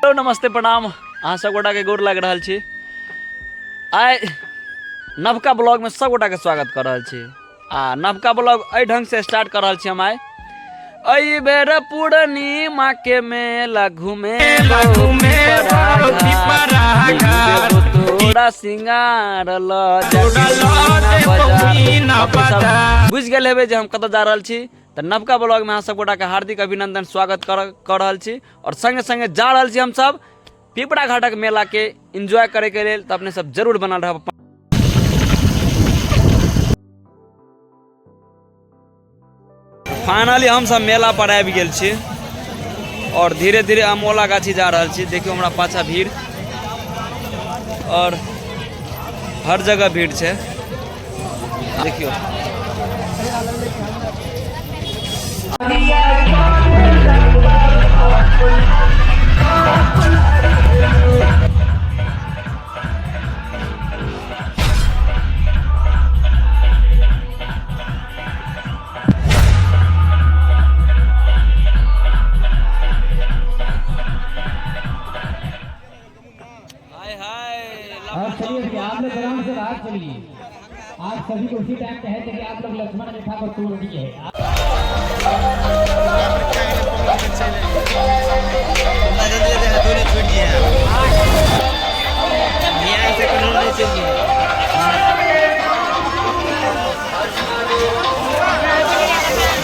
Hello नमस्ते प्रणाम अहाँ सब गोटा के गोर लग रहा छी। आइ नवका ब्लॉग में सब गोटा के स्वागत कर रहा छी। आ नवका ब्लॉग एहि ढंग से स्टार्ट कर रहा छी हम आई बेर पूर्णिमा के मेला घूमे तोड़ा सिंगार बुझ गए हेबे जे हम कत जा रहा छी। तो नवका ब्लॉग में अहाँ सब गोटा के हार्दिक अभिनंदन स्वागत कर रहा छी। और संगे संगे जा रहा छी हम सब पिपरा घाटक मेला के एंजॉय करे के लेल। तो अपने सब जरूर बनल रह। फाइनली हम सब मेला पर आबि गेल छी और धीरे धीरे अमोला गाछी जा रहा छी। देखियो हमरा पाछा भीड़ और हर जगह भीड़ है। देखियो आप लोग ग्राउंड से बाहर चलिए। आप सभी को उसी टाइम कहे थे कि आप लोग लक्ष्मण रेखा को तोड़ दिए है।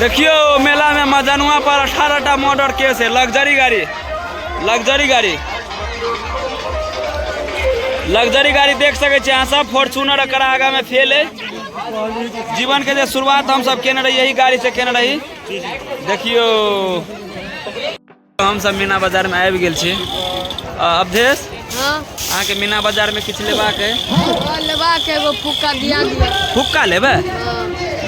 देखियो मेला में मजनुआ पर 18टा मर्डर केस है। लग्जरी गाड़ी देख सके छी अहाँ सब। फॉर्च्यूनर एकर आगा में फेल है। जीवन के जे शुरुआत हम सब केने रही यही गाड़ी से केने रही। देखियो हम सब मीना बाजार में आबि गेल छी। अवधेश अहाँ के मीना बाजार में किछ लेबाक है? एगो फुक्का दिया दिया। फुक्का लेबे?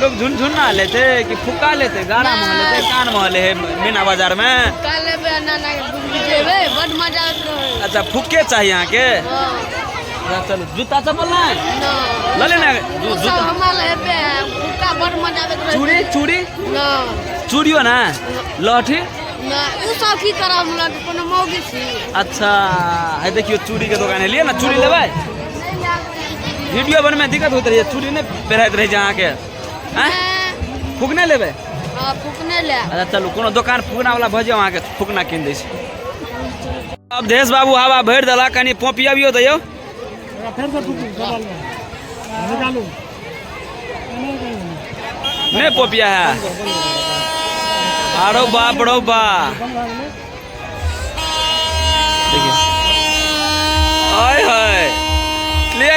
लोग झुनझुना लेते कि फुक्का लेते? गाना महल लेते कान महल है मीना बाजार में? बड़ मजा। अच्छा फुक्के चाहिए यहाँ के? चलो जूता चप्पल ना ले लेना। चूड़ी चूड़ियो ना लहठी अच्छा है। देखियो चूड़ी के दुकान है लिए ना चूड़ी लेबै। वीडियो बन में दिक्कत होती है चूड़ी नहीं पहराइत रहे जहाँ के फूकने लेबै। अच्छा चलू कोनो दुकान फूकना वाला भजे वहाँ के फूकना कीन दै छी। अवधेश बाबू हवा भरि देलक कनी पोपियाबियो दियो। नहीं पोपिया है अरे बाप रो बा। देखिए आय हाय लिया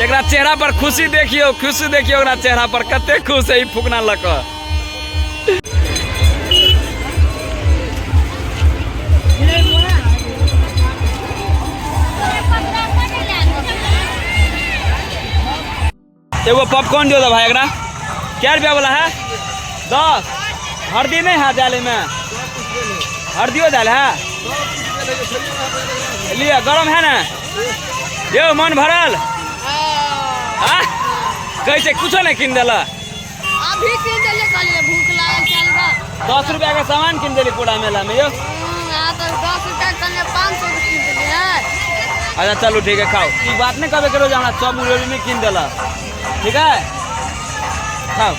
एकरा चेहरा पर खुशी देखियो एकरा चेहरा पर कते खुश है फूकना लक। एगो पॉपकॉर्न दो भाई एकरा। क्या रुपया वाला है? 10। हल्दी नहीं है डाले में? हल्दियो डाल है लिया गरम है ना? यो मन भरल कैसे कुछ नहीं किन दिला? अभी किन दिले कहले भूख लागल चल 10 रुपया का सामान किन दिली पूरा मेला में यो। तो 10 रुपया कहले 500 के किन दिले है। अच्छा चलो ठीक है खाओ। ई बात नहीं कबे करो जे हमरा सब मुरली में किन दिला। ठीक है खाओ।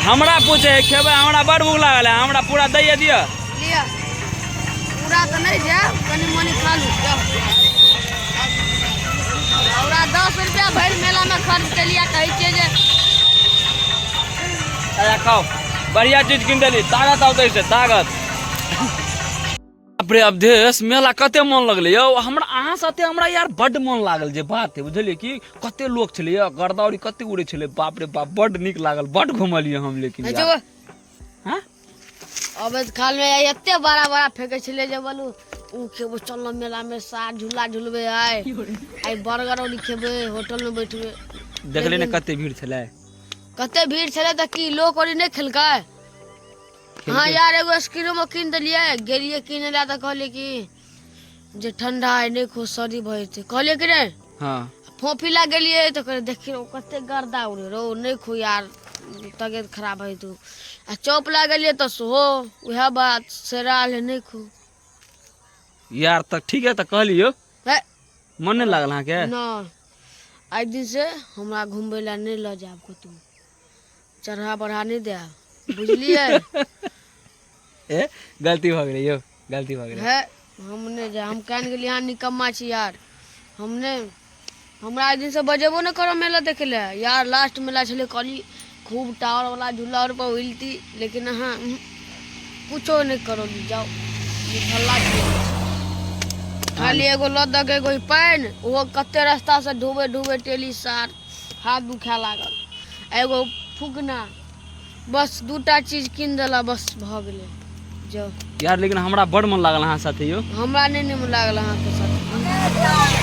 हमरा पूछे है खेबे हमरा बड़ भूख लागल है हमरा पूरा दैए दियो। लिया पूरा तो नहीं जा कनी मनी खा लू। हमरा 10 रुपया भर मेला में खर्च के लिया कहि छे जे अच्छा खाओ बढ़िया चीज किन देली ताकत आउते से ताकत। अवधेश मेला कते मन लगले यो हमरा अहाँ साथे हमरा यार बड मन लागल जे बात है बुझलिए कि कते लोग छले गर्दौरी कते उड़े छले बाप रे बाप बड निक लागल बड घुमलिए हम। लेकिन यार हां अब खाल में एते बड़ा फेंके छले जे बोलू उ खेबो चल मेला में साथ झूला झूलबे आई बर्गर और खेबे होटल में बैठबे। देखले ने कते भीड़ छले त की लोग और नहीं खेलका। हाँ यार एगो आइसक्रीम किन दिलिए गेलिए किने ला त कहले कि जे ठंडा है नहीं खुश सरी भई थे कहले कि नहीं। हां फोफिला गेलिए तो देखियो कते गर्दा उड़े रो नहीं खो यार तबियत खराब है तू आ चौप लागलिए तो सेहो वह बात सराल नहीं खू यार तो ठीक है तो कहलियो है मन नहीं लागल अहाँ के ना आज दिन से हमरा घूमबे ला नहीं ल जाब को तू चढ़ा बढ़ा नहीं दे बुझलिए ए गलती भ गेलै यो गलती भ गेलै है हमने जा हम कान गेली यहाँ निकम्मा छी यार हमने हमरा आज दिन से बजेबो न करो मेला देखे ले यार लास्ट मेला छले कली खूब टावर वाला झूला और पर हिलती लेकिन हाँ कुछो नहीं करो जाओ हल्ला खाली एगो लदक एगो पानि वो कते रास्ता से ढूबे ढूबे टेली सार हाथ दुखा लागल एगो फुकना बस दूटा चीज किन देला बस भ गेलै जाओ यार लेकिन हमरा बड़ मन लागल अहाँ साथे यो हमरा नहीं निमन लागल अहाँ के साथ